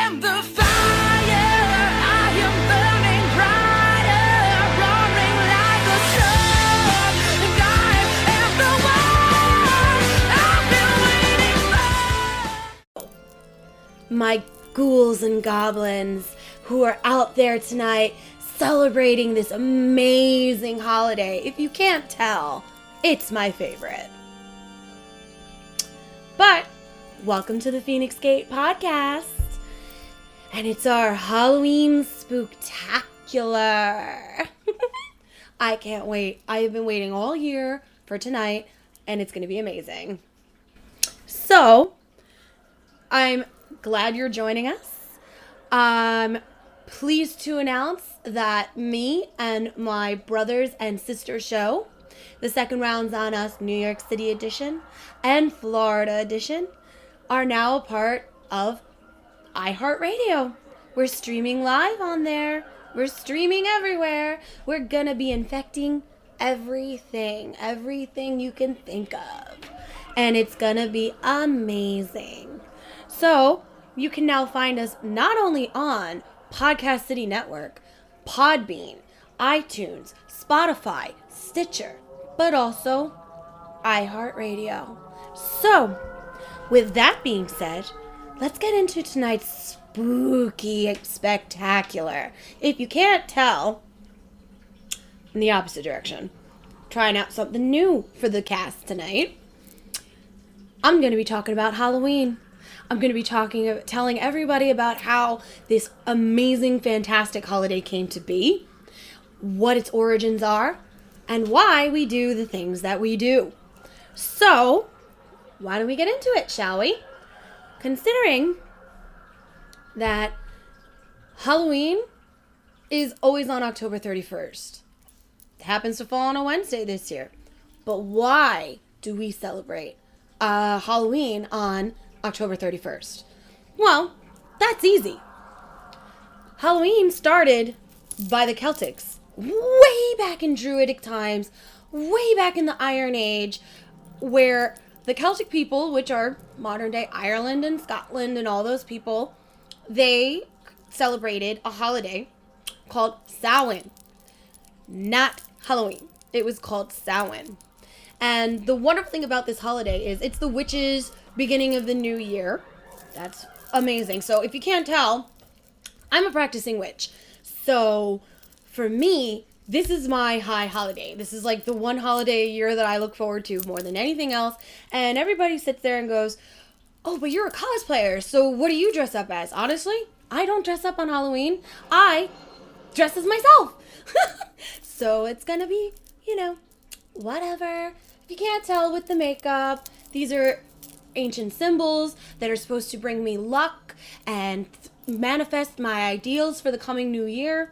am the fire, I am burning brighter, roaring like a storm, and I am the one I've been waiting for. My ghouls and goblins who are out there tonight celebrating this amazing holiday. If you can't tell, it's my favorite. But welcome to the Feinics Gate podcast. And it's our Halloween Spooktacular. I can't wait. I have been waiting all year for tonight, and it's going to be amazing. So, I'm glad you're joining us. I'm pleased to announce that me and my brothers and sister show, the Second Rounds on Us New York City edition and Florida edition, are now a part of iHeartRadio. We're streaming live on there. We're streaming everywhere. We're gonna be infecting everything you can think of. And it's gonna be amazing. So, you can now find us not only on Podcast City Network, Podbean, iTunes, Spotify, Stitcher, but also iHeartRadio. So, with that being said, let's get into tonight's spooky spectacular. If you can't tell, in the opposite direction, trying out something new for the cast tonight, I'm going to be talking about Halloween. I'm going to be telling everybody about how this amazing, fantastic holiday came to be, what its origins are, and why we do the things that we do. So, why don't we get into it, shall we? Considering that Halloween is always on October 31st. It happens to fall on a Wednesday this year. But why do we celebrate Halloween on October 31st? Well, that's easy. Halloween started by the Celtics way back in Druidic times, way back in the Iron Age, where the Celtic people, which are modern day Ireland and Scotland and all those people, they celebrated a holiday called Samhain. Not Halloween. It was called Samhain. And the wonderful thing about this holiday is it's the witches' beginning of the new year. That's amazing. So if you can't tell, I'm a practicing witch. So for me, this is my high holiday. This is like the one holiday a year that I look forward to more than anything else. And everybody sits there and goes, oh, but you're a cosplayer, so what do you dress up as? Honestly, I don't dress up on Halloween. I dress as myself. So it's gonna be, whatever. If you can't tell with the makeup, these are ancient symbols that are supposed to bring me luck and manifest my ideals for the coming new year.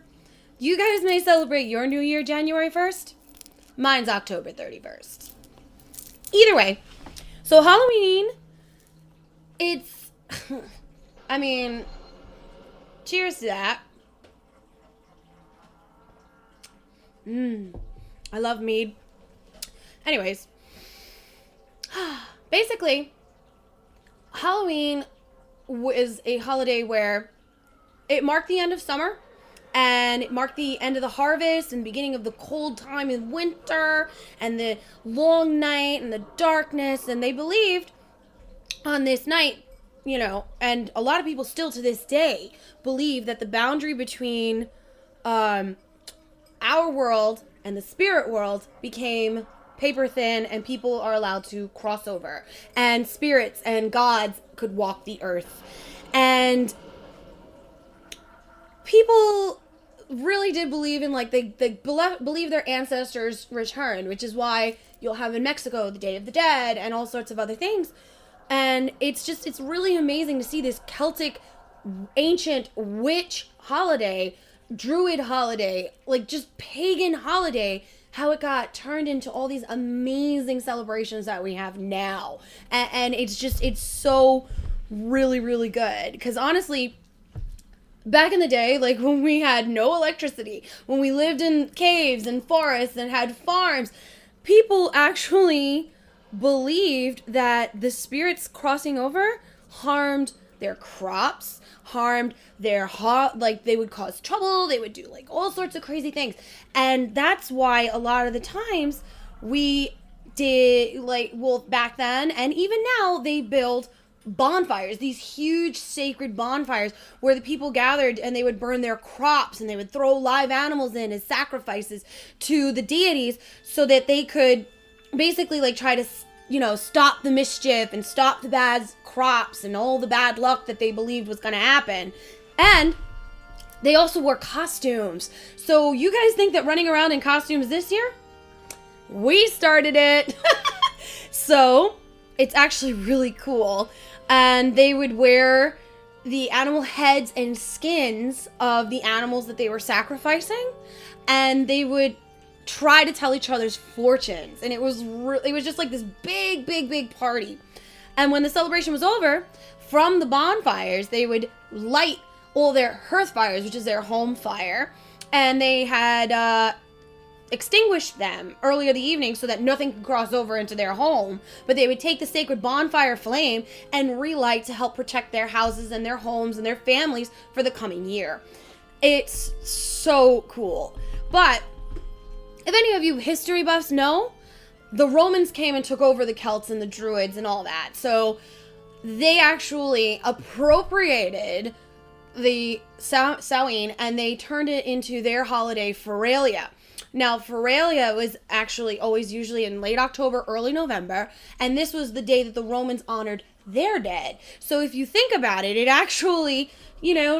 You guys may celebrate your new year January 1st. Mine's October 31st. Either way, so Halloween, it's, cheers to that. I love mead. Anyways, basically, Halloween is a holiday where it marked the end of summer, and it marked the end of the harvest and beginning of the cold time in winter and the long night and the darkness. And they believed on this night, and a lot of people still to this day believe that the boundary between our world and the spirit world became paper thin, and people are allowed to cross over, and spirits and gods could walk the earth. And people really did believe in, they believe their ancestors returned, which is why you'll have in Mexico the Day of the Dead and all sorts of other things. And it's really amazing to see this Celtic ancient witch holiday, druid holiday, just pagan holiday, how it got turned into all these amazing celebrations that we have now. And it's so really, really good. Because honestly, back in the day, when we had no electricity, when we lived in caves and forests and had farms, people actually believed that the spirits crossing over harmed their crops, harmed their they would cause trouble, they would do like all sorts of crazy things. And that's why a lot of the times we did back then and even now they build bonfires, these huge sacred bonfires where the people gathered and they would burn their crops and they would throw live animals in as sacrifices to the deities so that they could basically try to stop the mischief and stop the bad crops and all the bad luck that they believed was going to happen. And they also wore costumes. So you guys think that running around in costumes this year? We started it. So it's actually really cool. And they would wear the animal heads and skins of the animals that they were sacrificing. And they would try to tell each other's fortunes. And it was just like this big party. And when the celebration was over, from the bonfires, they would light all their hearth fires, which is their home fire. And they had extinguished them earlier the evening so that nothing could cross over into their home. But they would take the sacred bonfire flame and relight to help protect their houses and their homes and their families for the coming year. It's so cool. But if any of you history buffs know, the Romans came and took over the Celts and the Druids and all that. So they actually appropriated the Samhain and they turned it into their holiday, Feralia. Now, Feralia was actually always usually in late October, early November, and this was the day that the Romans honored their dead. So if you think about it, it actually,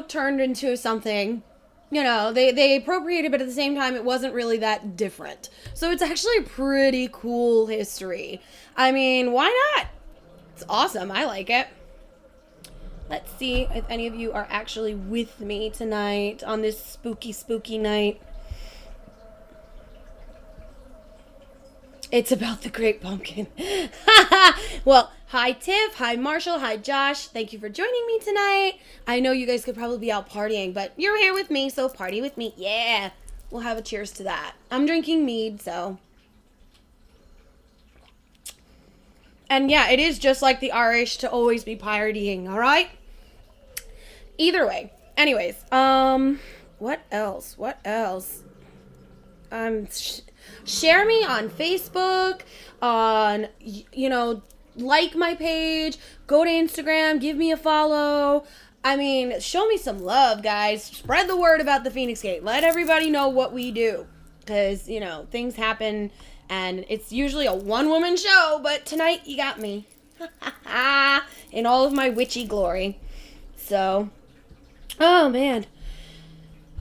turned into something, they appropriated, but at the same time, it wasn't really that different. So it's actually a pretty cool history. I mean, why not? It's awesome. I like it. Let's see if any of you are actually with me tonight on this spooky night. It's about the Great Pumpkin. Well, hi Tiff, hi Marshall, hi Josh. Thank you for joining me tonight. I know you guys could probably be out partying, but you're here with me, so party with me. Yeah, we'll have a cheers to that. I'm drinking mead, so. And yeah, it is just like the Irish to always be partying, all right? Either way. Anyways, what else? Share me on Facebook, like my page, go to Instagram, give me a follow. I mean, show me some love, guys. Spread the word about the Feinics Gate. Let everybody know what we do. Because, things happen, and it's usually a one-woman show, but tonight you got me. In all of my witchy glory. So, oh, man.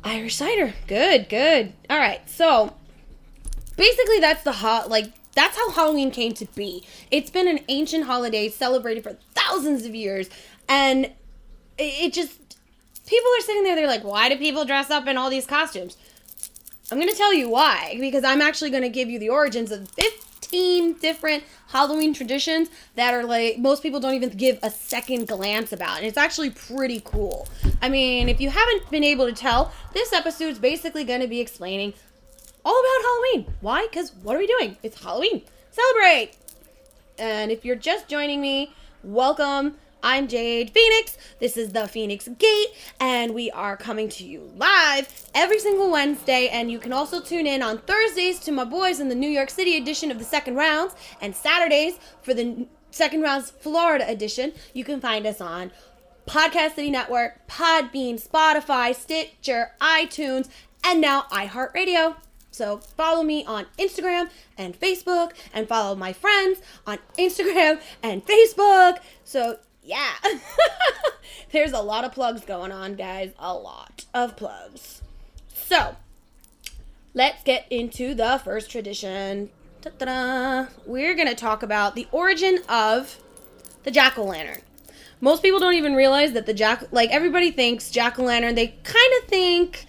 Irish cider. Good. All right, so basically that's that's how Halloween came to be. It's been an ancient holiday celebrated for thousands of years, and it just, people are sitting there, they're like, why do people dress up in all these costumes? I'm going to tell you why, because I'm actually going to give you the origins of 15 different Halloween traditions that are most people don't even give a second glance about, and it's actually pretty cool. I mean, if you haven't been able to tell, this episode's basically going to be explaining all about Halloween. Why? Because what are we doing? It's Halloween. Celebrate! And if you're just joining me, welcome. I'm Jade Feinics. This is the Feinics Gate, and we are coming to you live every single Wednesday, and you can also tune in on Thursdays to my boys in the New York City edition of the Second Rounds, and Saturdays for the Second Rounds Florida edition. You can find us on Podcast City Network, Podbean, Spotify, Stitcher, iTunes, and now iHeartRadio. So follow me on Instagram and Facebook, and follow my friends on Instagram and Facebook. So yeah, there's a lot of plugs going on, guys. A lot of plugs. So let's get into the first tradition. Ta-da! We're going to talk about the origin of the jack-o'-lantern. Most people don't even realize that everybody thinks jack-o'-lantern, they kind of think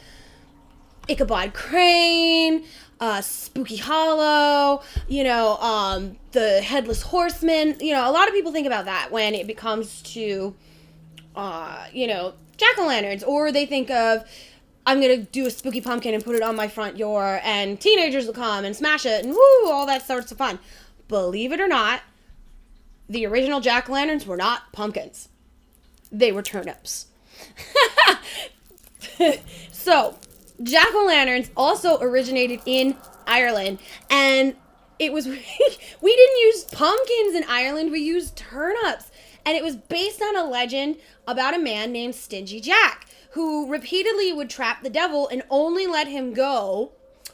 Ichabod Crane, Spooky Hollow, the Headless Horseman. A lot of people think about that when it comes to, jack-o'-lanterns. Or they think of, I'm going to do a spooky pumpkin and put it on my front door, and teenagers will come and smash it, and woo, all that sorts of fun. Believe it or not, the original jack-o'-lanterns were not pumpkins. they were turnips. So, jack-o'-lanterns also originated in Ireland, and it was we didn't use pumpkins in Ireland, we used turnips. And it was based on a legend about a man named Stingy Jack, who repeatedly would trap the devil and only let him go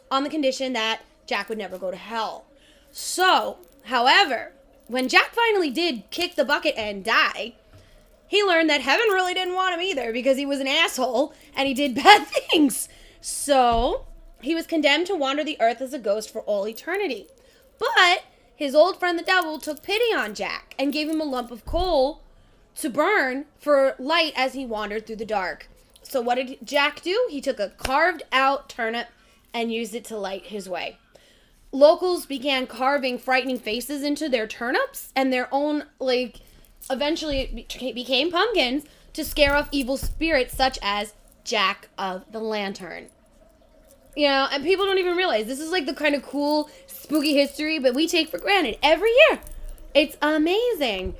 on the condition that Jack would never go to hell. So, however, when Jack finally did kick the bucket and die, he learned that heaven really didn't want him either because he was an asshole and he did bad things. So, he was condemned to wander the earth as a ghost for all eternity. But his old friend the devil took pity on Jack and gave him a lump of coal to burn for light as he wandered through the dark. So what did Jack do? He took a carved out turnip and used it to light his way. Locals began carving frightening faces into their turnips, and their own, eventually it became pumpkins to scare off evil spirits such as Jack of the Lantern. You know, and people don't even realize this is the kind of cool, spooky history, but we take for granted every year. It's amazing.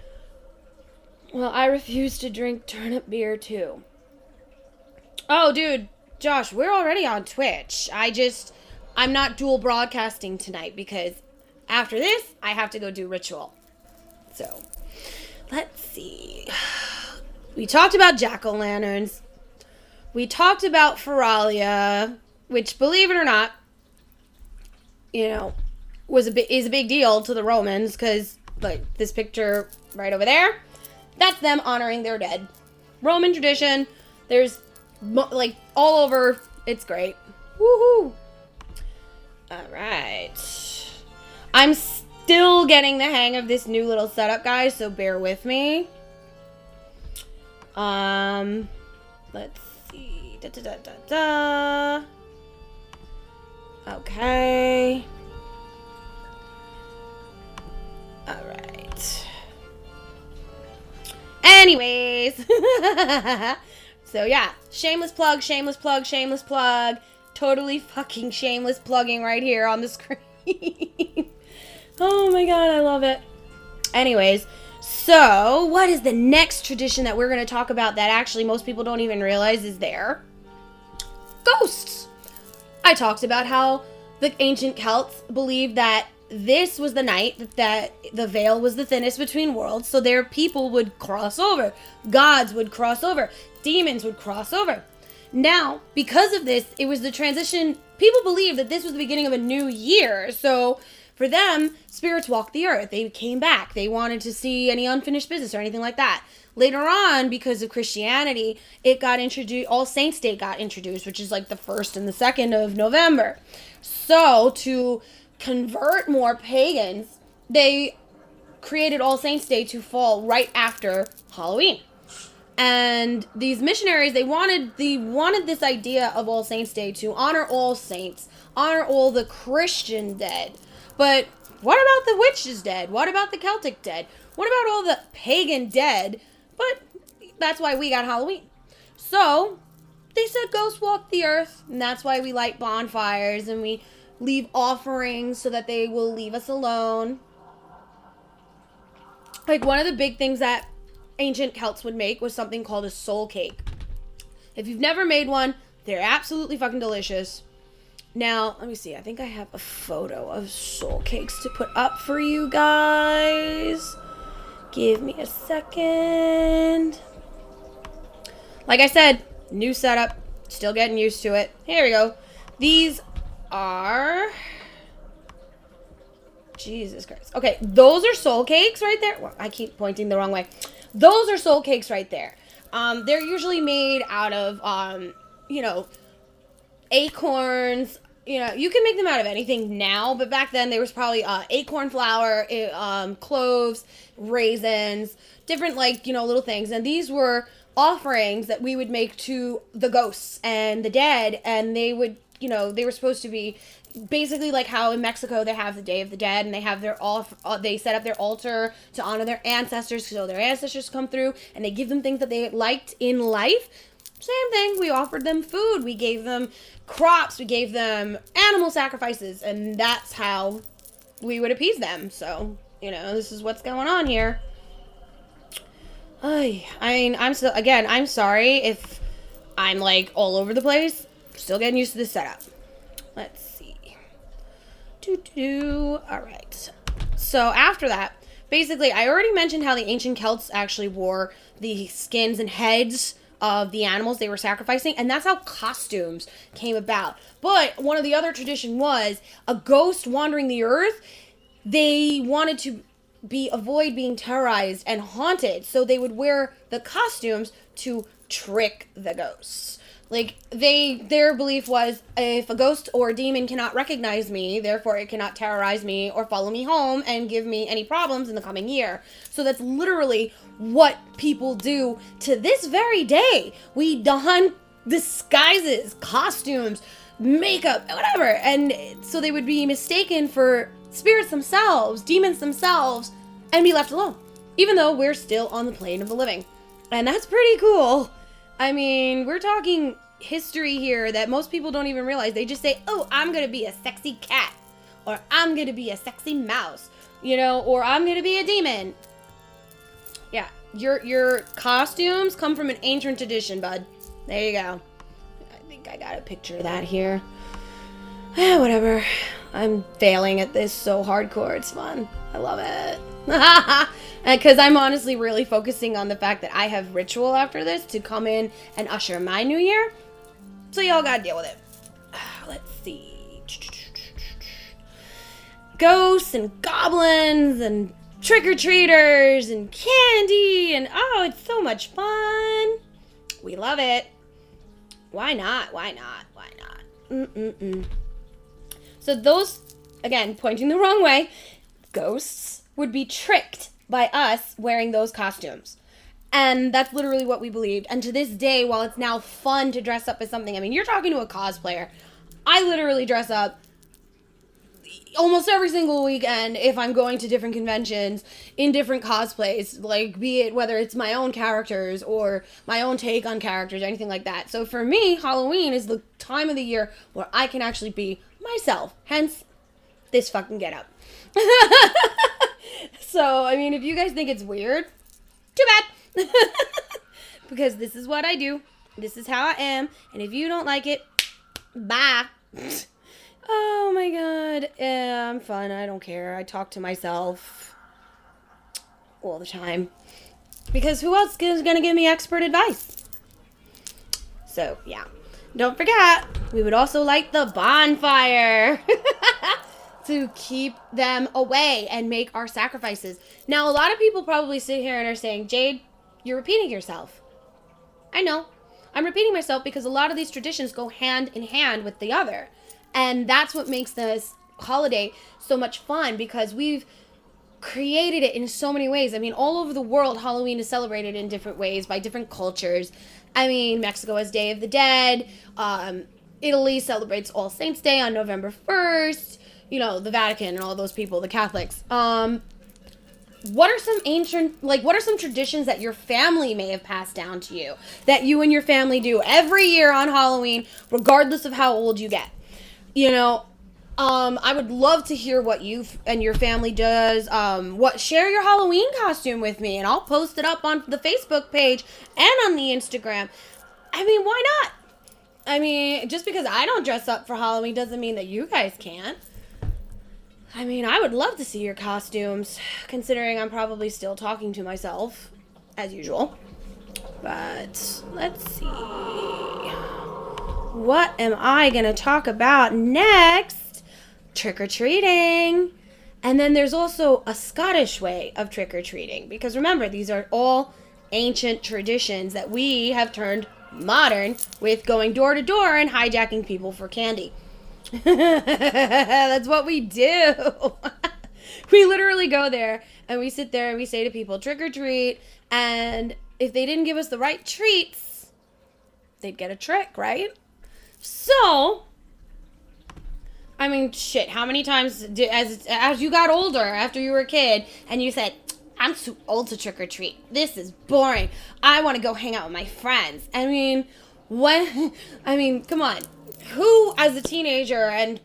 Well, I refuse to drink turnip beer too. Oh, dude, Josh, we're already on Twitch. I'm not dual broadcasting tonight because after this, I have to go do ritual. So, let's see. We talked about jack-o'-lanterns. We talked about Feralia, which, believe it or not, is a big deal to the Romans because, this picture right over there, that's them honoring their dead. Roman tradition. There's, all over. It's great. Woohoo! All right. I'm still getting the hang of this new little setup, guys, so bear with me. Let's see. Okay. All right. Anyways. So, yeah. Shameless plug. Totally fucking shameless plugging right here on the screen. Oh my god, I love it. Anyways, so what is the next tradition that we're going to talk about that actually most people don't even realize is there? Ghosts. I talked about how the ancient Celts believed that this was the night that the veil was the thinnest between worlds, so their people would cross over. Gods would cross over. Demons would cross over. Now, because of this, it was the transition. People believed that this was the beginning of a new year. So, for them, spirits walked the earth. They came back. They wanted to see any unfinished business or anything like that. Later on, because of Christianity, it got introduced. All Saints' Day got introduced, which is the 1st and the 2nd of November. So, to convert more pagans, they created All Saints' Day to fall right after Halloween. And these missionaries, they wanted this idea of All Saints' Day to honor all saints, honor all the Christian dead. But what about the witches dead? What about the Celtic dead? What about all the pagan dead? But that's why we got Halloween. So they said ghosts walk the earth, and that's why we light bonfires and we leave offerings so that they will leave us alone. One of the big things that ancient Celts would make was something called a soul cake. If you've never made one, they're absolutely fucking delicious. Now, let me see. I think I have a photo of soul cakes to put up for you guys. Give me a second. Like I said, new setup. Still getting used to it. Here we go. These are... Jesus Christ. Okay, those are soul cakes right there. Well, I keep pointing the wrong way. Those are soul cakes right there. They're usually made out of, acorns. You can make them out of anything now, but back then there was probably acorn flour, cloves, raisins, different, little things. And these were offerings that we would make to the ghosts and the dead, and they would, they were supposed to be basically like how in Mexico they have the Day of the Dead, and they have they set up their altar to honor their ancestors, so their ancestors come through and they give them things that they liked in life. Same thing, we offered them food, we gave them crops, we gave them animal sacrifices, and that's how we would appease them. So, this is what's going on here. I'm sorry if I'm like all over the place. Still getting used to this setup. Let's see. All right. So after that, basically, I already mentioned how the ancient Celts actually wore the skins and heads of the animals they were sacrificing, and that's how costumes came about. But one of the other tradition was a ghost wandering the earth. They wanted to avoid being terrorized and haunted, so they would wear the costumes to trick the ghosts. Like, their belief was, if a ghost or a demon cannot recognize me, therefore it cannot terrorize me or follow me home and give me any problems in the coming year. So that's literally what people do to this very day. We don disguises, costumes, makeup, whatever. And so they would be mistaken for spirits themselves, demons themselves, and be left alone. Even though we're still on the plane of the living. And that's pretty cool. I mean, we're talking history here that most people don't even realize. They just say, oh, I'm going to be a sexy cat. Or I'm going to be a sexy mouse. You know, or I'm going to be a demon. Yeah, your costumes come from an ancient tradition, bud. There you go. I think I got a picture of that here. Whatever. I'm failing at this so hardcore. It's fun. I love it. Because I'm honestly really focusing on the fact that I have ritual after this to come in and usher my new year. So y'all gotta deal with it. Let's see. Ghosts and goblins and trick-or-treaters and candy and oh, it's so much fun. We love it. Why not? Why not? Why not? So those, again, pointing the wrong way, ghosts would be tricked by us wearing those costumes. And that's literally what we believed. And to this day, while it's now fun to dress up as something, I mean, you're talking to a cosplayer. I literally dress up almost every single weekend if I'm going to different conventions in different cosplays, like be it whether it's my own characters or my own take on characters, anything like that. So for me, Halloween is the time of the year where I can actually be myself. Hence, this fucking getup. So, I mean, if you guys think it's weird, too bad. Because this is what I do. This is how I am. And if you don't like it, bye. Oh my god. Yeah, I'm fun. I don't care. I talk to myself all the time. Because who else is going to give me expert advice? So, yeah. Don't forget, we would also light the bonfire to keep them away and make our sacrifices. Now, a lot of people probably sit here and are saying, Jade, you're repeating yourself. I know. I'm repeating myself because a lot of these traditions go hand in hand with the other. And that's what makes this holiday so much fun because we've created it in so many ways. I mean, all over the world, Halloween is celebrated in different ways by different cultures. I mean, Mexico has Day of the Dead. Italy celebrates All Saints Day on November 1st. You know, the Vatican and all those people, the Catholics. What are some traditions that your family may have passed down to you that you and your family do every year on Halloween, regardless of how old you get? You know, I would love to hear what you and your family does. Share your Halloween costume with me, and I'll post it up on the Facebook page and on the Instagram. I mean, why not? I mean, just because I don't dress up for Halloween doesn't mean that you guys can't. I mean, I would love to see your costumes, considering I'm probably still talking to myself, as usual. But, let's see. What am I going to talk about next? Trick-or-treating. And then there's also a Scottish way of trick-or-treating. Because remember, these are all ancient traditions that we have turned modern with going door to door and hijacking people for candy. That's what we do. We literally go there and we sit there and we say to people, trick or treat. And if they didn't give us the right treats, they'd get a trick, right? So, I mean, shit, how many times as you got older after you were a kid and you said, I'm too old to trick or treat. This is boring. I want to go hang out with my friends. I mean, come on. Who, as a teenager, and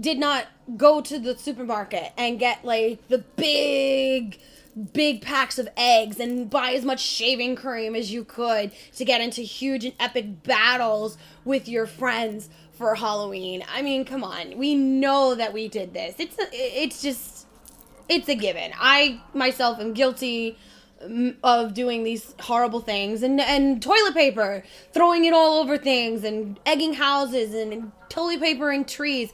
did not go to the supermarket and get, like, the big big packs of eggs and buy as much shaving cream as you could to get into huge and epic battles with your friends for Halloween. I mean, come on. We know that we did this. It's a given. I myself am guilty of doing these horrible things, and toilet paper, throwing it all over things, and egging houses, and toilet papering trees.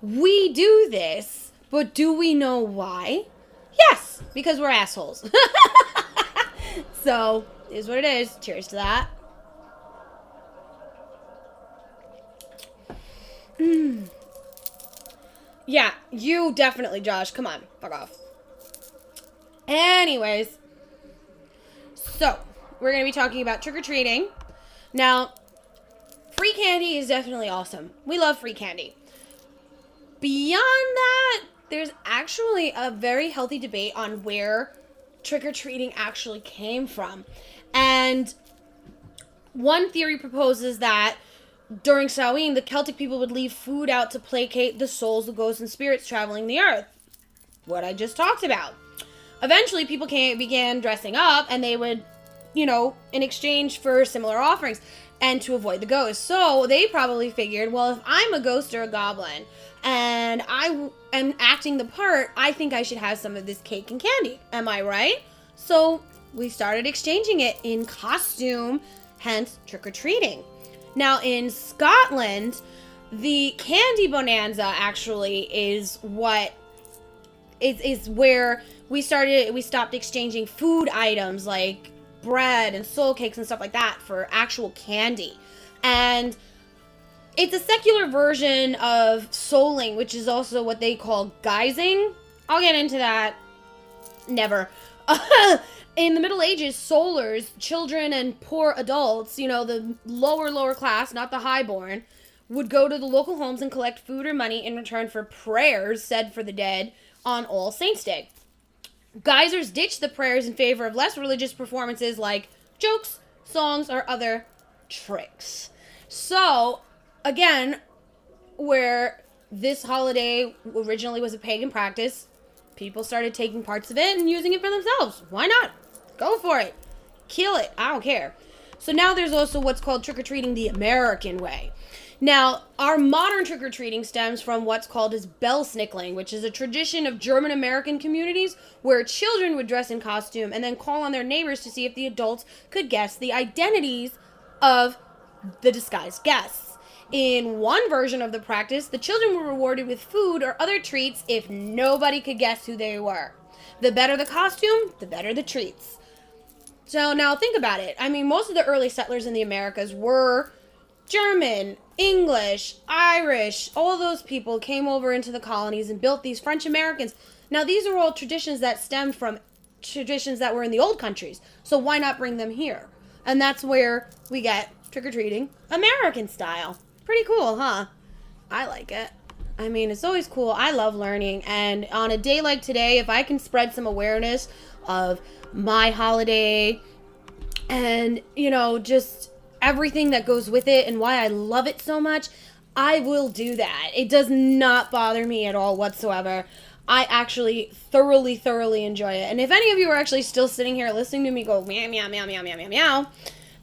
We do this, but do we know why? Yes, because we're assholes. So, it is what it is. Cheers to that. Yeah, you definitely, Josh. Come on, fuck off. Anyways, so we're going to be talking about trick-or-treating. Now, free candy is definitely awesome. We love free candy. Beyond that, there's actually a very healthy debate on where trick-or-treating actually came from. And one theory proposes that during Samhain, the Celtic people would leave food out to placate the souls of ghosts and spirits traveling the earth. What I just talked about. Eventually, people began dressing up, and they would, in exchange for similar offerings, and to avoid the ghosts. So they probably figured, well, if I'm a ghost or a goblin, and I am acting the part, I think I should have some of this cake and candy. Am I right? So we started exchanging it in costume, hence trick-or-treating. Now, in Scotland, the candy bonanza actually is what is where we stopped exchanging food items like bread and soul cakes and stuff like that for actual candy. And it's a secular version of souling, which is also what they call guising. I'll get into that. Never. In the Middle Ages, soulers, children and poor adults, the lower class, not the highborn, would go to the local homes and collect food or money in return for prayers said for the dead on All Saints' Day. Geisers ditched the prayers in favor of less religious performances like jokes, songs, or other tricks. So, again, where this holiday originally was a pagan practice, people started taking parts of it and using it for themselves. Why not? Go for it. Kill it. I don't care. So now there's also what's called trick-or-treating the American way. Now, our modern trick-or-treating stems from what's called as bell-snickling, which is a tradition of German-American communities where children would dress in costume and then call on their neighbors to see if the adults could guess the identities of the disguised guests. In one version of the practice, the children were rewarded with food or other treats if nobody could guess who they were. The better the costume, the better the treats. So now think about it. I mean, most of the early settlers in the Americas were German, English, Irish. All those people came over into the colonies and built these French Americans. Now, these are all traditions that stemmed from traditions that were in the old countries. So why not bring them here? And that's where we get trick-or-treating American style. Pretty cool, huh? I like it. I mean, it's always cool. I love learning. And on a day like today, if I can spread some awareness of my holiday and, just everything that goes with it and why I love it so much, I will do that. It does not bother me at all whatsoever. I actually thoroughly enjoy it. And if any of you are actually still sitting here listening to me go meow, meow, meow, meow, meow, meow, meow,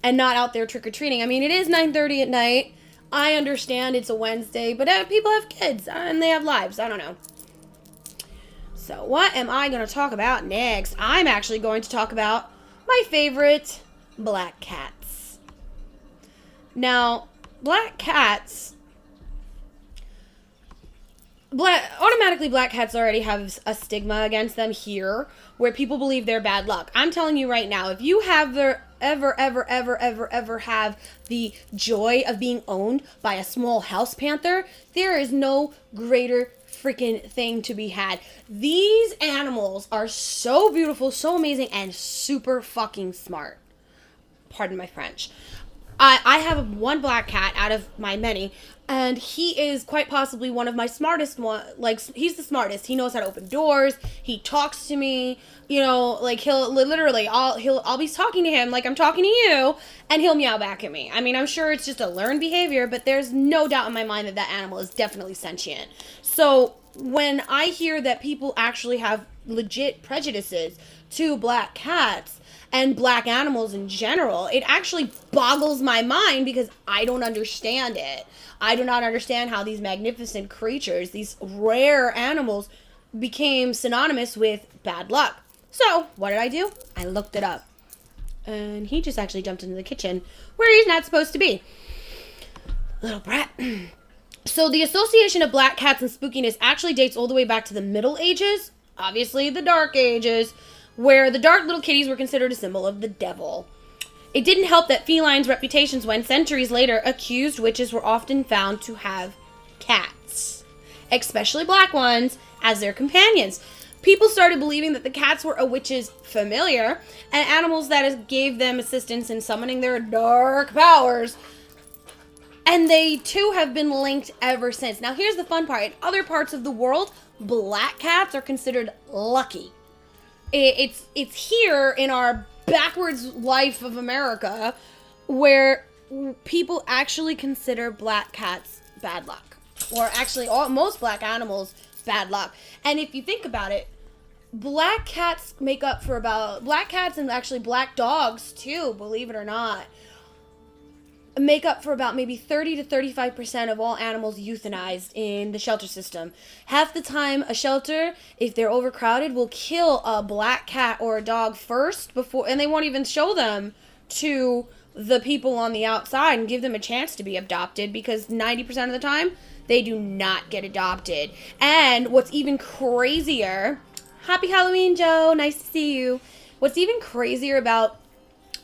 and not out there trick-or-treating, I mean, it is 9:30 at night. I understand it's a Wednesday, but people have kids and they have lives. I don't know. So what am I going to talk about next? I'm actually going to talk about my favorite black cats. Now, black cats already have a stigma against them here where people believe they're bad luck. I'm telling you right now, if you have ever have the joy of being owned by a small house panther, there is no greater freaking thing to be had. These animals are so beautiful, so amazing, and super fucking smart. Pardon my French. I have one black cat out of my many, and he is quite possibly one of my smartest he's the smartest. He knows how to open doors. He talks to me. I'll be talking to him like I'm talking to you, and he'll meow back at me. I mean, I'm sure it's just a learned behavior, but there's no doubt in my mind that animal is definitely sentient. So when I hear that people actually have legit prejudices to black cats and black animals in general. It actually boggles my mind because I don't understand it. I do not understand how these magnificent creatures, these rare animals, became synonymous with bad luck. So, what did I do? I looked it up. And he just actually jumped into the kitchen where he's not supposed to be. Little brat. So, the association of black cats and spookiness actually dates all the way back to the Middle Ages, obviously the Dark Ages, where the dark little kitties were considered a symbol of the devil. It didn't help that felines' reputations when, centuries later, accused witches were often found to have cats, especially black ones, as their companions. People started believing that the cats were a witch's familiar and animals that gave them assistance in summoning their dark powers. And they, too, have been linked ever since. Now, here's the fun part. In other parts of the world, black cats are considered lucky. It's here in our backwards life of America where people actually consider black cats bad luck. Or actually, most black animals bad luck. And if you think about it, black cats and actually black dogs too, believe it or not, make up for about maybe 30 to 35% of all animals euthanized in the shelter system. Half the time, a shelter, if they're overcrowded, will kill a black cat or a dog first and they won't even show them to the people on the outside and give them a chance to be adopted, because 90% of the time, they do not get adopted. And what's even crazier, happy Halloween, Joe, nice to see you. What's even crazier about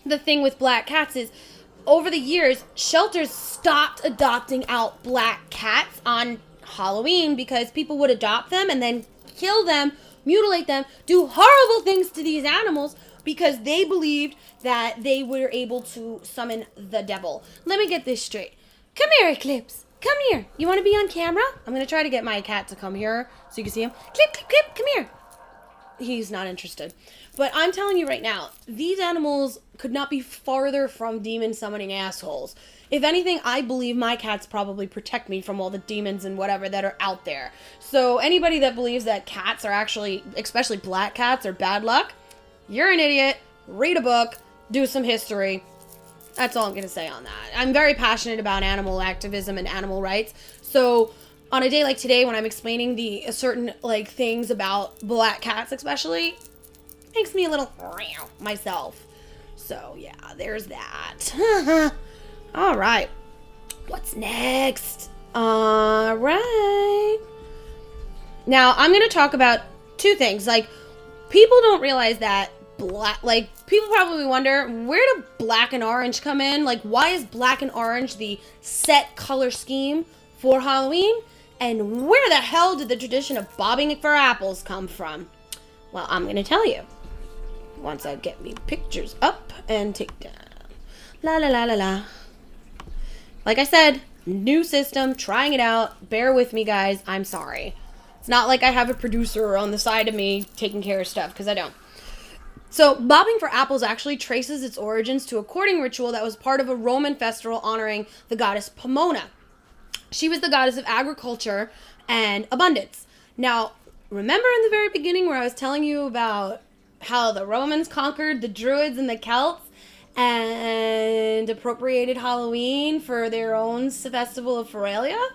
the thing with black cats is, over the years, shelters stopped adopting out black cats on Halloween because people would adopt them and then kill them, mutilate them, do horrible things to these animals because they believed that they were able to summon the devil. Let me get this straight. Come here, Eclipse. Come here. You want to be on camera? I'm going to try to get my cat to come here so you can see him. Clip, clip, clip. Come here. He's not interested. But I'm telling you right now, these animals could not be farther from demon summoning assholes. If anything, I believe my cats probably protect me from all the demons and whatever that are out there. So anybody that believes that cats are actually, especially black cats, are bad luck, you're an idiot. Read a book. Do some history. That's all I'm going to say on that. I'm very passionate about animal activism and animal rights. So on a day like today, when I'm explaining the certain things about black cats especially, makes me a little myself. So yeah, there's that. All right. What's next? All right. Now I'm going to talk about two things. People don't realize that people probably wonder, where do black and orange come in? Why is black and orange the set color scheme for Halloween? And where the hell did the tradition of bobbing for apples come from? Well, I'm going to tell you. Once I get me pictures up and take down. La la la la la. Like I said, new system, trying it out. Bear with me, guys. I'm sorry. It's not like I have a producer on the side of me taking care of stuff, because I don't. So, bobbing for apples actually traces its origins to a courting ritual that was part of a Roman festival honoring the goddess Pomona. She was the goddess of agriculture and abundance. Now, remember in the very beginning where I was telling you about how the Romans conquered the Druids and the Celts and appropriated Halloween for their own festival of Feralia?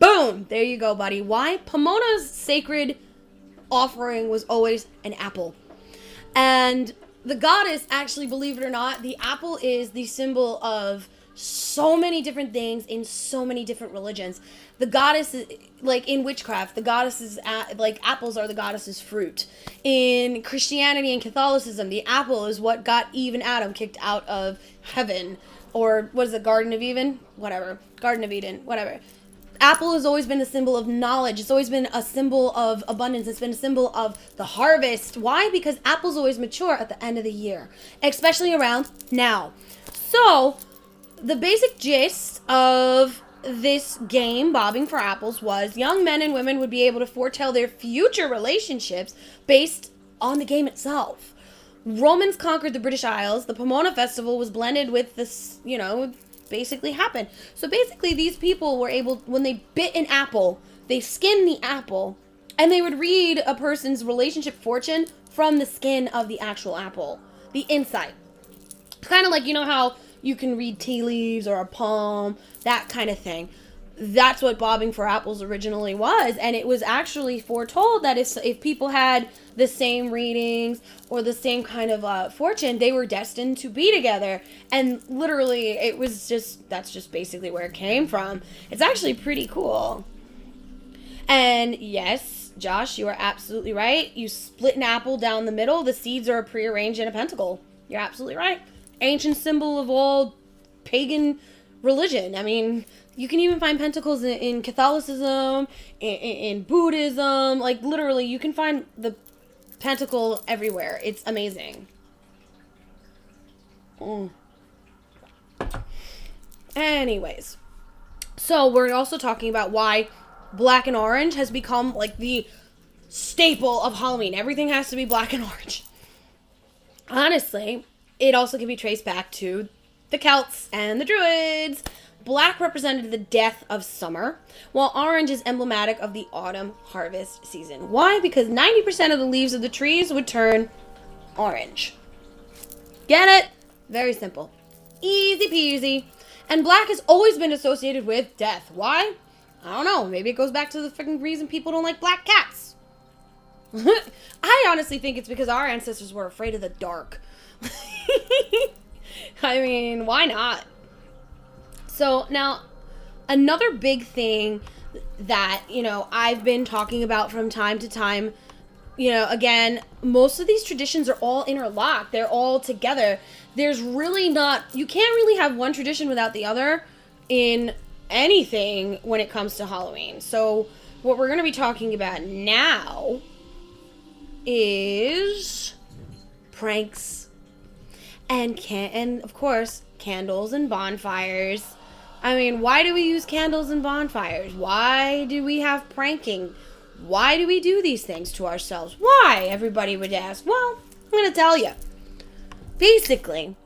Boom! There you go, buddy. Why? Pomona's sacred offering was always an apple. And the goddess, actually, believe it or not, the apple is the symbol of so many different things in so many different religions. The goddess, in witchcraft, the goddesses, apples are the goddess's fruit. In Christianity and Catholicism, the apple is what got Eve and Adam kicked out of heaven. Or, what is it, Garden of Eden? Whatever. Garden of Eden. Whatever. Apple has always been a symbol of knowledge. It's always been a symbol of abundance. It's been a symbol of the harvest. Why? Because apples always mature at the end of the year, especially around now. So, the basic gist of this game, Bobbing for Apples, was young men and women would be able to foretell their future relationships based on the game itself. Romans conquered the British Isles. The Pomona Festival was blended with this, basically happened. So basically these people were able, when they bit an apple, they skinned the apple, And they would read a person's relationship fortune from the skin of the actual apple, the inside. Kind of like, you know how you can read tea leaves or a palm, that kind of thing. That's what bobbing for apples originally was. And it was actually foretold that if people had the same readings or the same kind of fortune, they were destined to be together. And literally, that's just basically where it came from. It's actually pretty cool. And yes, Josh, you are absolutely right. You split an apple down the middle. The seeds are prearranged in a pentacle. You're absolutely right. Ancient symbol of all pagan religion. I mean, you can even find pentacles in Catholicism, in Buddhism. Like, literally, you can find the pentacle everywhere. It's amazing. Anyways, so we're also talking about why black and orange has become, like, the staple of Halloween. Everything has to be black and orange. Honestly, it also can be traced back to the Celts and the Druids. Black represented the death of summer, while orange is emblematic of the autumn harvest season. Why? Because 90% of the leaves of the trees would turn orange. Get it? Very simple. Easy peasy. And black has always been associated with death. Why? I don't know. Maybe it goes back to the freaking reason people don't like black cats. I honestly think it's because our ancestors were afraid of the dark. I mean, why not? So now, another big thing that, I've been talking about from time to time, again, most of these traditions are all interlocked. They're all together. There's really not, you can't really have one tradition without the other in anything when it comes to Halloween. So what we're going to be talking about now is pranks and of course, candles and bonfires. I mean, why do we use candles and bonfires? Why do we have pranking? Why do we do these things to ourselves? Why? Everybody would ask. Well, I'm going to tell you. Basically,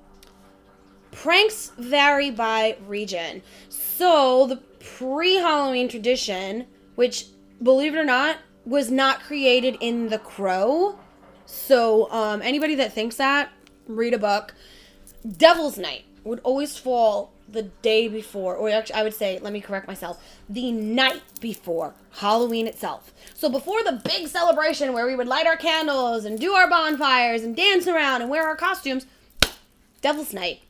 pranks vary by region. So, the pre-Halloween tradition, which, believe it or not, was not created in The Crow. So, anybody that thinks that, read a book. Devil's Night would always fall the day before, or actually I would say, let me correct myself, the night before Halloween itself. So before the big celebration where we would light our candles and do our bonfires and dance around and wear our costumes, Devil's Night.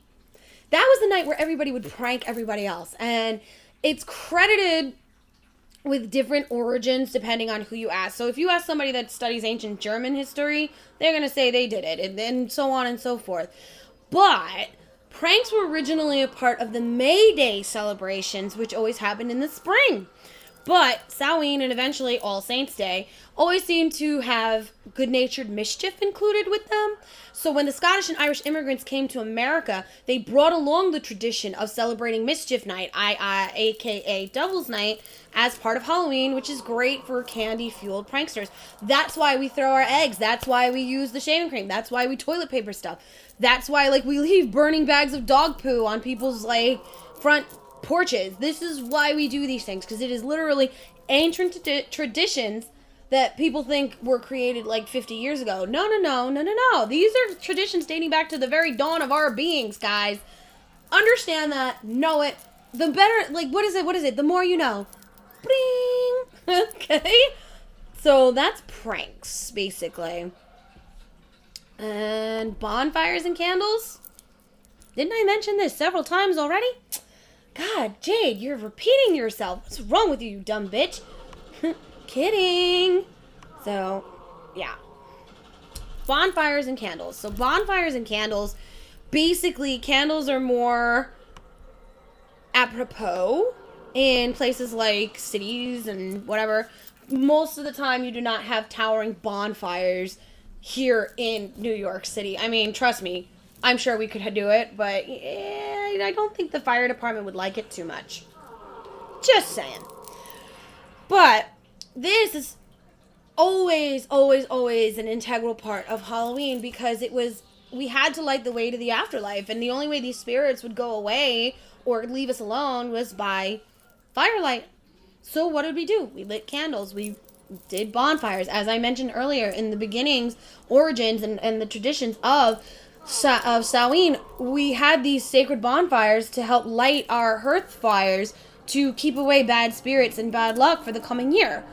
That was the night where everybody would prank everybody else. And it's credited with different origins depending on who you ask. So if you ask somebody that studies ancient German history, they're going to say they did it, and then so on and so forth. But pranks were originally a part of the May Day celebrations, which always happened in the spring. But Samhain and eventually All Saints' Day always seemed to have good-natured mischief included with them. So when the Scottish and Irish immigrants came to America, they brought along the tradition of celebrating Mischief Night, aka Devil's Night, as part of Halloween, which is great for candy-fueled pranksters. That's why we throw our eggs. That's why we use the shaving cream. That's why we toilet paper stuff. That's why, we leave burning bags of dog poo on people's, front porches. This is why we do these things, because it is literally ancient traditions that people think were created 50 years ago. No. These are traditions dating back to the very dawn of our beings, guys. Understand that. Know it. The better, what is it? The more you know. Bling! Okay? So that's pranks, basically. And bonfires and candles? Didn't I mention this several times already? God, Jade, you're repeating yourself. What's wrong with you, you dumb bitch? Kidding. So, yeah. Bonfires and candles. So, bonfires and candles, basically, candles are more apropos in places like cities and whatever. Most of the time, you do not have towering bonfires here in New York City. I mean, trust me, I'm sure we could do it, but I don't think the fire department would like it too much. Just saying. But this is always an integral part of Halloween, because we had to light the way to the afterlife, and the only way these spirits would go away or leave us alone was by firelight. So what did we do? We lit candles. We did bonfires. As I mentioned earlier, in the beginnings, origins, and the traditions of Samhain, we had these sacred bonfires to help light our hearth fires to keep away bad spirits and bad luck for the coming year.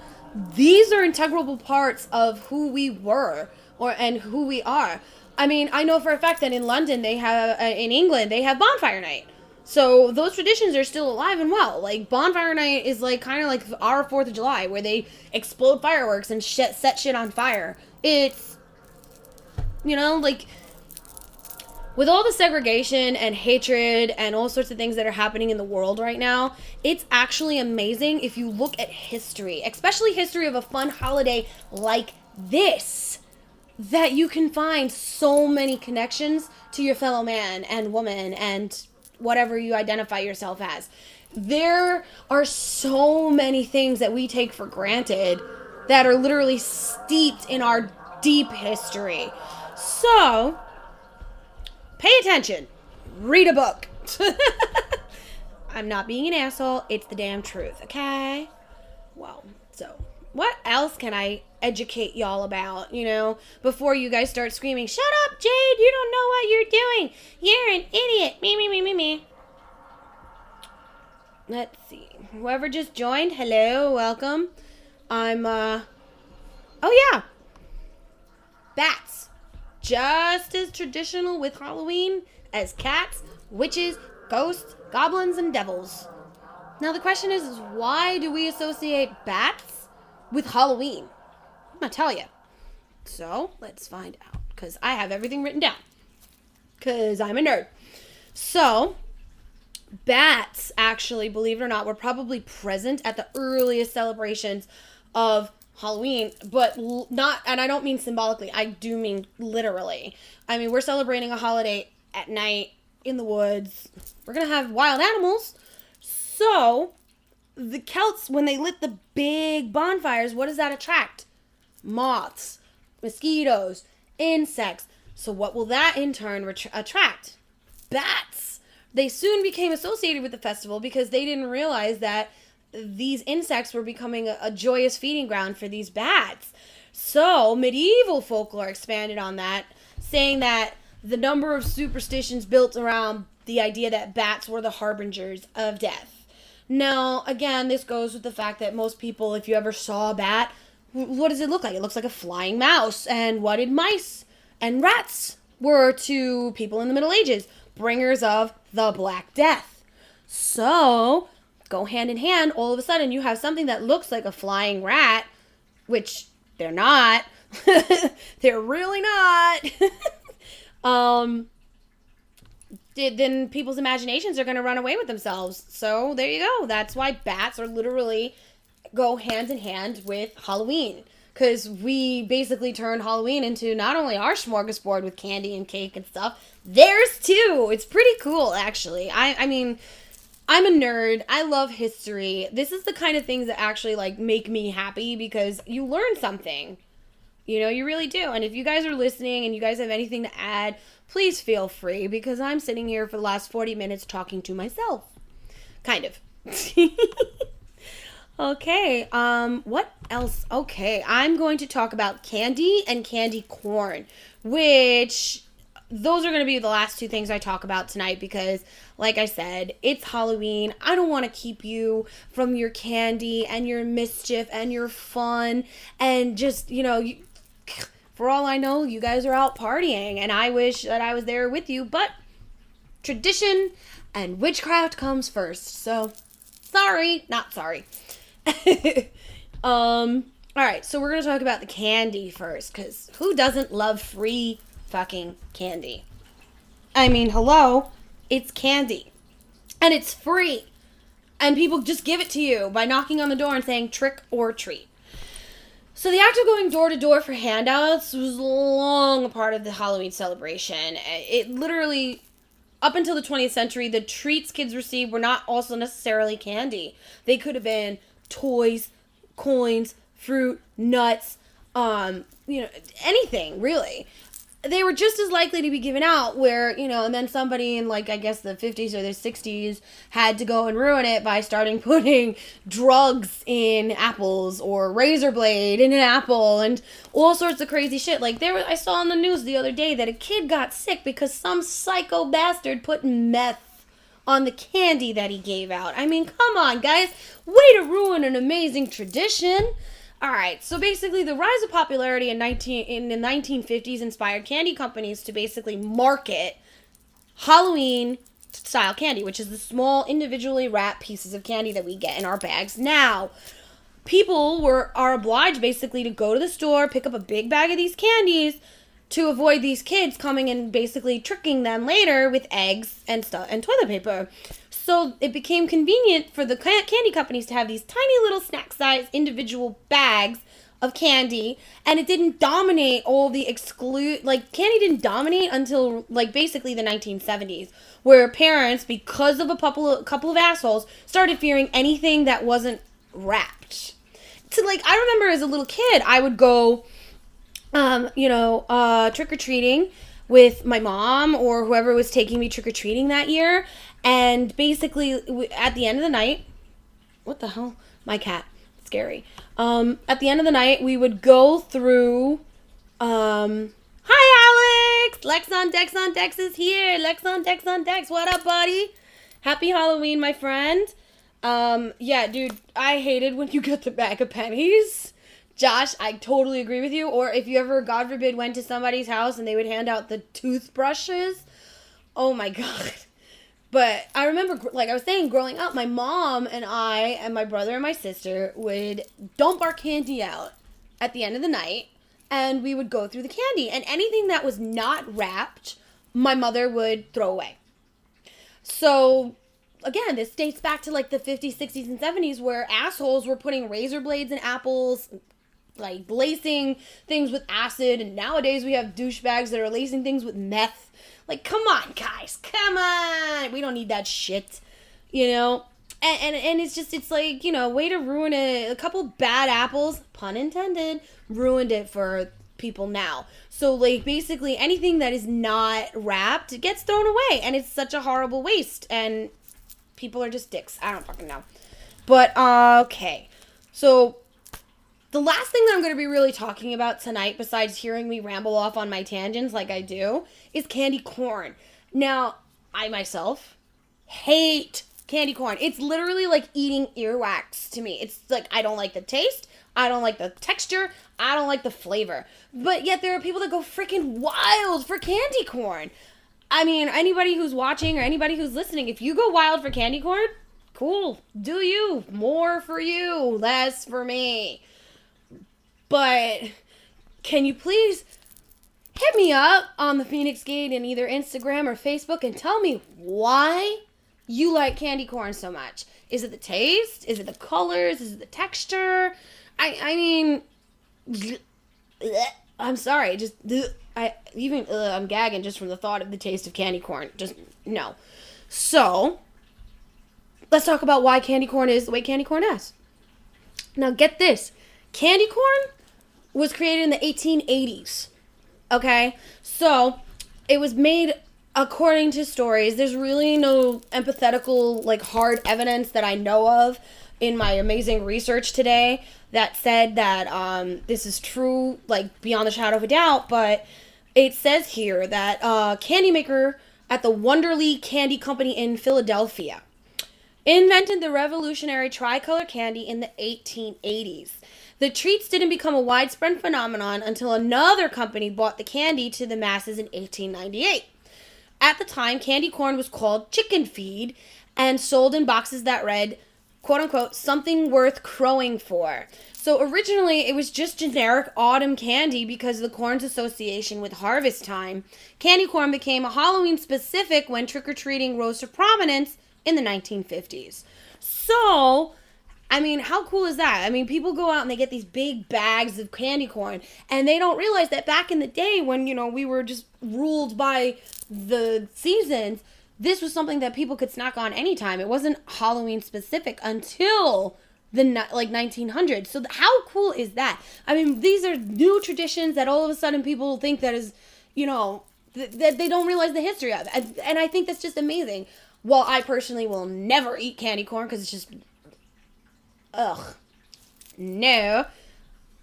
These are integral parts of who we were and who we are. I mean, I know for a fact that in London in England they have bonfire night. So those traditions are still alive and well. Like, bonfire night is like kind of like our 4th of July, where they explode fireworks and set shit on fire. It's, like, with all the segregation and hatred and all sorts of things that are happening in the world right now, it's actually amazing if you look at history, especially history of a fun holiday like this, that you can find so many connections to your fellow man and woman and whatever you identify yourself as. There are so many things that we take for granted that are literally steeped in our deep history. So, pay attention. Read a book. I'm not being an asshole. It's the damn truth, okay? Well, so what else can I educate y'all about, before you guys start screaming, "Shut up, Jade, you don't know what you're doing. You're an idiot. Me. Let's see. Whoever just joined, hello, welcome. Oh yeah. Bats. Just as traditional with Halloween as cats, witches, ghosts, goblins, and devils. Now the question is why do we associate bats with Halloween? I'm gonna tell you. So, let's find out. Because I have everything written down. Because I'm a nerd. So, bats, actually, believe it or not, were probably present at the earliest celebrations of Halloween, but not, and I don't mean symbolically, I do mean literally. I mean, we're celebrating a holiday at night in the woods. We're gonna have wild animals. So, the Celts, when they lit the big bonfires, what does that attract? Moths, mosquitoes, insects. So what will that in turn attract? Bats. They soon became associated with the festival because they didn't realize that these insects were becoming a joyous feeding ground for these bats. So medieval folklore expanded on that, saying that the number of superstitions built around the idea that bats were the harbingers of death. Now, again, this goes with the fact that most people, if you ever saw a bat, what does it look like? It looks like a flying mouse. And what did mice and rats were to people in the Middle Ages? Bringers of the Black Death. So, go hand in hand, all of a sudden you have something that looks like a flying rat, which they're not. They're really not. Then people's imaginations are going to run away with themselves. So, there you go. That's why bats are literally go hand in hand with Halloween, because we basically turned Halloween into not only our smorgasbord with candy and cake and stuff, theirs too. It's pretty cool, actually. I mean, I'm a nerd. I love history. This is the kind of things that actually make me happy because you learn something. You really do. And if you guys are listening and you guys have anything to add, please feel free, because I'm sitting here for the last 40 minutes talking to myself. Kind of. Okay, what else? Okay, I'm going to talk about candy and candy corn, which those are going to be the last two things I talk about tonight because, like I said, it's Halloween. I don't want to keep you from your candy and your mischief and your fun and just, for all I know, you guys are out partying and I wish that I was there with you, but tradition and witchcraft comes first, so sorry, not sorry. Alright, so we're gonna talk about the candy first, because who doesn't love free fucking candy? I mean, hello, it's candy. And it's free. And people just give it to you by knocking on the door and saying trick or treat. So the act of going door to door for handouts was long a part of the Halloween celebration. It literally, up until the 20th century, the treats kids received were not also necessarily candy. They could have been toys, coins, fruit, nuts, anything, really. they were just as likely to be given out where, and then somebody in like, I guess the 50s or the 60s had to go and ruin it by starting putting drugs in apples or razor blade in an apple and all sorts of crazy shit. Like I saw on the news the other day that a kid got sick because some psycho bastard put meth on the candy that he gave out. I mean, come on, guys. Way to ruin an amazing tradition. All right, so basically the rise of popularity in the 1950s inspired candy companies to basically market Halloween-style candy, which is the small, individually wrapped pieces of candy that we get in our bags now. People are obliged basically to go to the store, pick up a big bag of these candies to avoid these kids coming and basically tricking them later with eggs and stuff and toilet paper. So it became convenient for the candy companies to have these tiny little snack-sized individual bags of candy, and it didn't dominate all the candy didn't dominate until like basically the 1970s, where parents, because of a couple of assholes, started fearing anything that wasn't wrapped. So like I remember as a little kid, I would go, trick-or-treating with my mom or whoever was taking me trick-or-treating that year. And basically, at the end of the night, what the hell? My cat. Scary. At the end of the night, we would go through, hi, Alex! Lex on Dex is here. Lex on Dex. What up, buddy? Happy Halloween, my friend. Yeah, dude, I hated when you got the bag of pennies. Josh, I totally agree with you. Or if you ever, God forbid, went to somebody's house and they would hand out the toothbrushes. Oh, my God. But I remember, like I was saying, growing up, my mom and I and my brother and my sister would dump our candy out at the end of the night, and we would go through the candy. And anything that was not wrapped, my mother would throw away. So, again, this dates back to like the 50s, 60s, and 70s where assholes were putting razor blades in apples, like lacing things with acid, and nowadays we have douchebags that are lacing things with meth. Like, come on, guys, come on. We don't need that shit, And it's like, way to ruin it. A couple bad apples, pun intended, ruined it for people now. So, like, basically anything that is not wrapped gets thrown away. And it's such a horrible waste. And people are just dicks. I don't fucking know. But, okay. So, the last thing that I'm going to be really talking about tonight, besides hearing me ramble off on my tangents like I do, is candy corn. Now, I myself hate candy corn. It's literally like eating earwax to me. It's like, I don't like the taste. I don't like the texture. I don't like the flavor. But yet there are people that go freaking wild for candy corn. I mean, anybody who's watching or anybody who's listening, if you go wild for candy corn, cool. Do you. More for you. Less for me. But can you please hit me up on the Feinics Gate in either Instagram or Facebook and tell me why you like candy corn so much? Is it the taste? Is it the colors? Is it the texture? I mean, I'm sorry. I'm gagging just from the thought of the taste of candy corn. Just no. So let's talk about why candy corn is the way candy corn is. Now get this. Candy corn was created in the 1880s, okay? So, it was made according to stories. There's really no empathetical, like, hard evidence that I know of in my amazing research today that said that this is true, like, beyond the shadow of a doubt, but it says here that candy maker at the Wonderly Candy Company in Philadelphia invented the revolutionary tricolor candy in the 1880s. The treats didn't become a widespread phenomenon until another company bought the candy to the masses in 1898. At the time, candy corn was called chicken feed and sold in boxes that read, quote-unquote, something worth crowing for. So originally, it was just generic autumn candy because of the corn's association with harvest time. Candy corn became a Halloween-specific when trick-or-treating rose to prominence in the 1950s. So, I mean, how cool is that? I mean, people go out and they get these big bags of candy corn, and they don't realize that back in the day when, we were just ruled by the seasons, this was something that people could snack on anytime. It wasn't Halloween specific until the 1900s. So how cool is that? I mean, these are new traditions that all of a sudden people think that is, that they don't realize the history of. And I think that's just amazing. While I personally will never eat candy corn because it's just, ugh, no.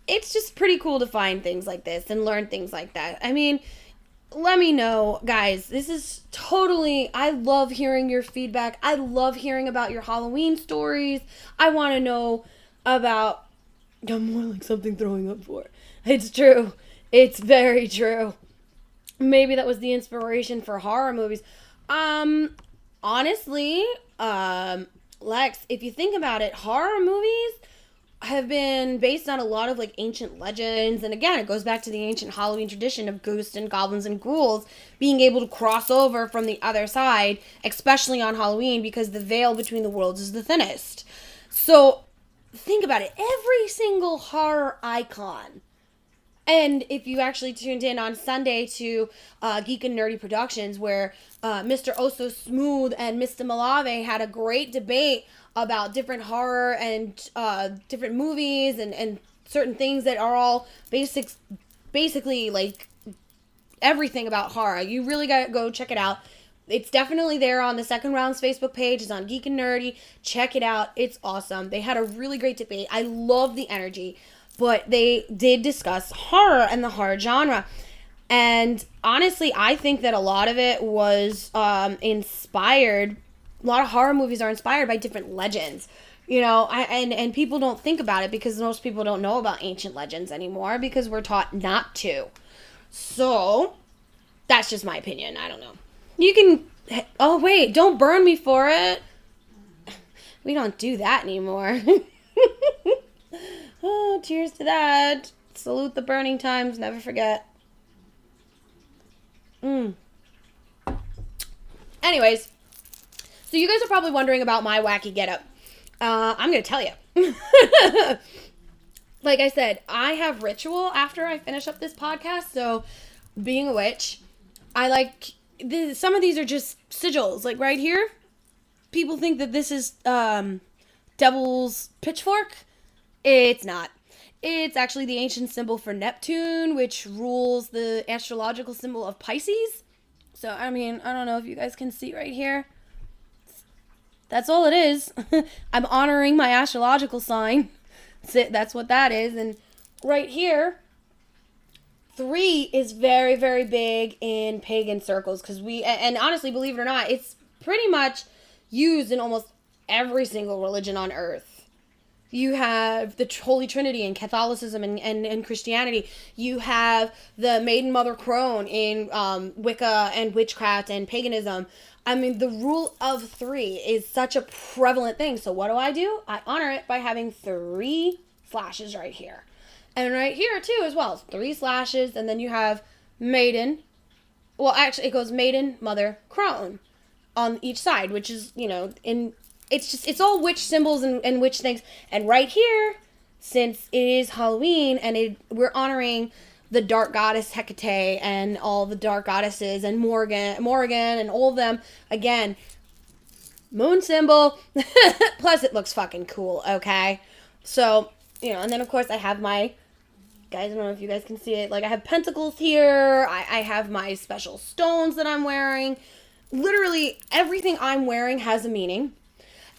It's just pretty cool to find things like this and learn things like that. I mean, let me know, guys. This is totally, I love hearing your feedback. I love hearing about your Halloween stories. I want to know about, I'm more like something throwing up for. It's true. It's very true. Maybe that was the inspiration for horror movies. Honestly, Lex, if you think about it, horror movies have been based on a lot of like ancient legends, and again, it goes back to the ancient Halloween tradition of ghosts and goblins and ghouls being able to cross over from the other side, especially on Halloween, because the veil between the worlds is the thinnest. So think about it, every single horror icon. And if you actually tuned in on Sunday to Geek and Nerdy Productions, where Mr. Oh So Smooth and Mr. Malave had a great debate about different horror and different movies and certain things that are all basically like everything about horror. You really got to go check it out. It's definitely there on the Second Round's Facebook page. It's on Geek and Nerdy. Check it out. It's awesome. They had a really great debate. I love the energy. But they did discuss horror and the horror genre. And honestly, I think that a lot of it was inspired. A lot of horror movies are inspired by different legends. And people don't think about it because most people don't know about ancient legends anymore because we're taught not to. So, that's just my opinion. I don't know. You can... Oh, wait. Don't burn me for it. We don't do that anymore. Oh, cheers to that. Salute the burning times. Never forget. Anyways, so you guys are probably wondering about my wacky getup. I'm going to tell you. Like I said, I have ritual after I finish up this podcast. So, being a witch, I like... some of these are just sigils. Like right here, people think that this is devil's pitchfork. It's not. It's actually the ancient symbol for Neptune, which rules the astrological symbol of Pisces. So, I mean, I don't know if you guys can see right here. That's all it is. I'm honoring my astrological sign. That's what that is. And right here, 3 is very, very big in pagan circles. And honestly, believe it or not, it's pretty much used in almost every single religion on earth. You have the Holy Trinity in Catholicism and Christianity. You have the Maiden Mother Crone in Wicca and witchcraft and paganism. I mean, the rule of 3 is such a prevalent thing. So what do? I honor it by having 3 slashes right here. And right here, too, as well. 3 slashes, and then you have Maiden. Well, actually, it goes Maiden, Mother, Crone on each side, which is, it's all witch symbols and witch things. And right here, since it is Halloween and we're honoring the dark goddess Hecate and all the dark goddesses and Morgan and all of them, again, moon symbol. Plus, it looks fucking cool, okay? So, and then of course I have my, guys, I don't know if you guys can see it, like I have pentacles here. I have my special stones that I'm wearing. Literally, everything I'm wearing has a meaning.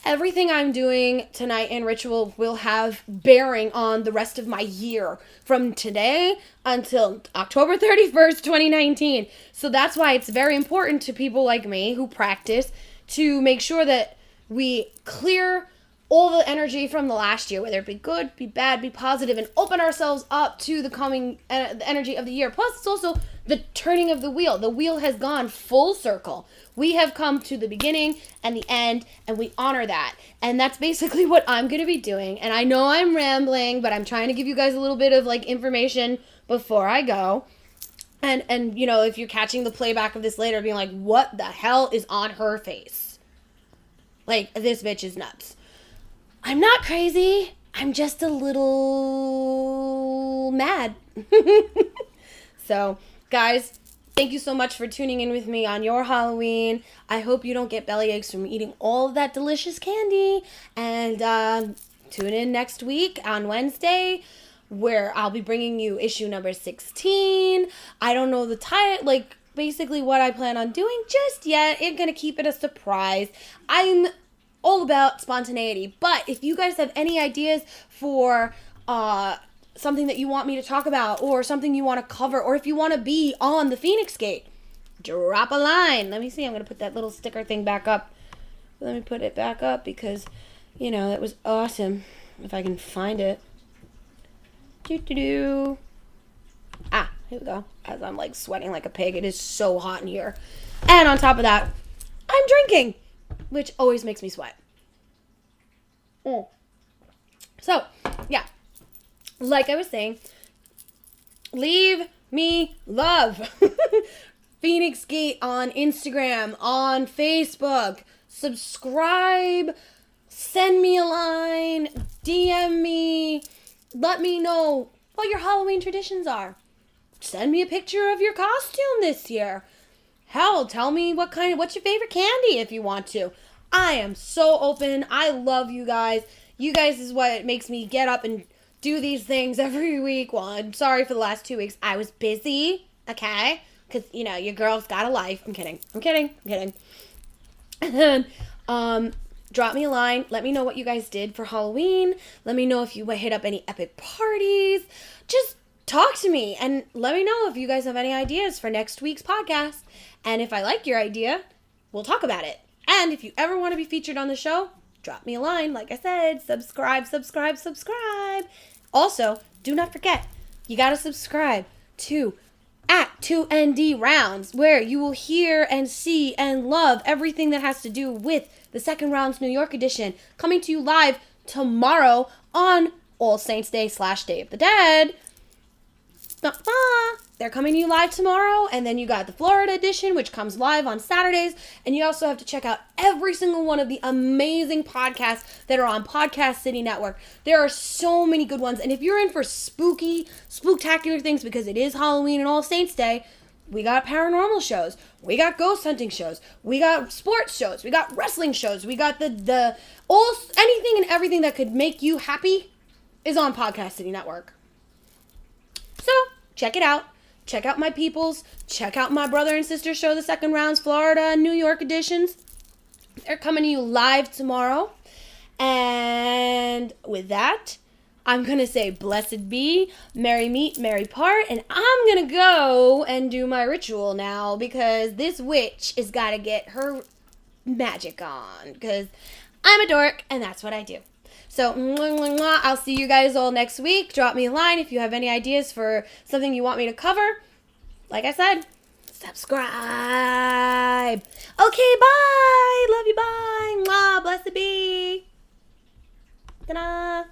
Everything I'm doing tonight in ritual will have bearing on the rest of my year from today until October 31st, 2019. So that's why it's very important to people like me who practice to make sure that we clear all the energy from the last year, whether it be good, be bad, be positive, and open ourselves up to the coming the energy of the year. Plus, it's also the turning of the wheel. The wheel has gone full circle. We have come to the beginning and the end, and we honor that. And that's basically what I'm going to be doing. And I know I'm rambling, but I'm trying to give you guys a little bit of, information before I go. And if you're catching the playback of this later, being like, what the hell is on her face? Like, this bitch is nuts. I'm not crazy. I'm just a little mad. So, guys, thank you so much for tuning in with me on your Halloween. I hope you don't get bellyaches from eating all of that delicious candy. And tune in next week on Wednesday where I'll be bringing you issue number 16. I don't know the title, like basically what I plan on doing just yet. I'm going to keep it a surprise. I'm all about spontaneity, but if you guys have any ideas for something that you want me to talk about, or something you want to cover, or if you want to be on the Feinics Gate, drop a line. Let me see. I'm going to put that little sticker thing back up. Let me put it back up because, you know, that was awesome. If I can find it. Here we go. As I'm like sweating like a pig. It is so hot in here. And on top of that, I'm drinking, which always makes me sweat. So, yeah. Like I was saying, leave me love. Feinics Gate on Instagram, on Facebook. Subscribe. Send me a line. DM me. Let me know what your Halloween traditions are. Send me a picture of your costume this year. Hell, tell me what's your favorite candy if you want to. I am so open. I love you guys. You guys is what makes me get up and do these things every week. Well, I'm sorry for the last 2 weeks. I was busy, okay? Because, you know, your girl's got a life. I'm kidding. And then, drop me a line. Let me know what you guys did for Halloween. Let me know if you hit up any epic parties. Just talk to me and let me know if you guys have any ideas for next week's podcast. And if I like your idea, we'll talk about it. And if you ever want to be featured on the show, drop me a line. Like I said, subscribe. Also, do not forget, you got to subscribe to @2ND Rounds, where you will hear and see and love everything that has to do with the Second Rounds New York edition, coming to you live tomorrow on All Saints Day / Day of the Dead. They're coming to you live tomorrow, and then you got the Florida edition, which comes live on Saturdays, and you also have to check out every single one of the amazing podcasts that are on Podcast City Network. There are so many good ones, and if you're in for spooktacular things, because it is Halloween and All Saints Day, we got paranormal shows, we got ghost hunting shows, we got sports shows, we got wrestling shows, we got anything and everything that could make you happy is on Podcast City Network. So, check it out. Check out my peoples. Check out my brother and sister show, the Second Rounds, Florida and New York editions. They're coming to you live tomorrow. And with that, I'm going to say blessed be, merry meet, merry part. And I'm going to go and do my ritual now because this witch has got to get her magic on. Because I'm a dork and that's what I do. So, I'll see you guys all next week. Drop me a line if you have any ideas for something you want me to cover. Like I said, subscribe. Okay, bye. Love you, bye. Mwah, blessed be. Ta-da.